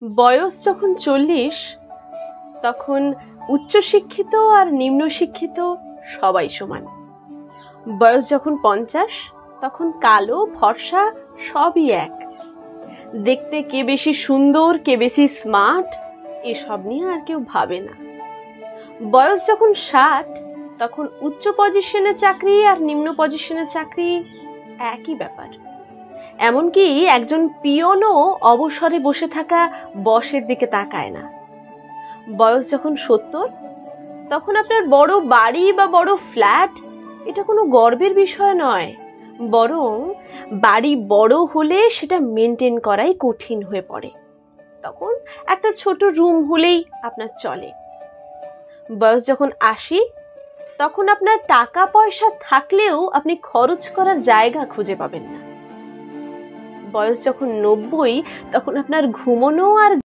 বয়স যখন 40 তখন উচ্চশিক্ষিত আর নিম্ন শিক্ষিত সবাই সমান। বয়স যখন 50 তখন কালো ফর্সা সবই এক। দেখতে কে বেশি সুন্দর কে বেশি স্মার্ট এসব নিয়ে আর কেউ ভাবে না। বয়স যখন 60 তখন উচ্চ পজিশনের চাকরি আর নিম্ন পজিশনের চাকরি একই ব্যাপার। এমনকি একজন পিয়নও অবসরে বসে থাকা বসের দিকে তাকায় না। বয়স যখন 70 তখন আপনার বড় বাড়ি বা বড় ফ্ল্যাট এটা কোনো গর্বের বিষয় নয়, বরং বাড়ি বড় হলে সেটা মেনটেন করাই কঠিন হয়ে পড়ে। তখন একটা ছোট রুম হলেই আপনার চলে। বয়স যখন 80 তখন আপনার টাকা পয়সা থাকলেও আপনি খরচ করার জায়গা খুঁজে পাবেন না। বয়স যখন 90 তখন আপনার ঘুমানো আর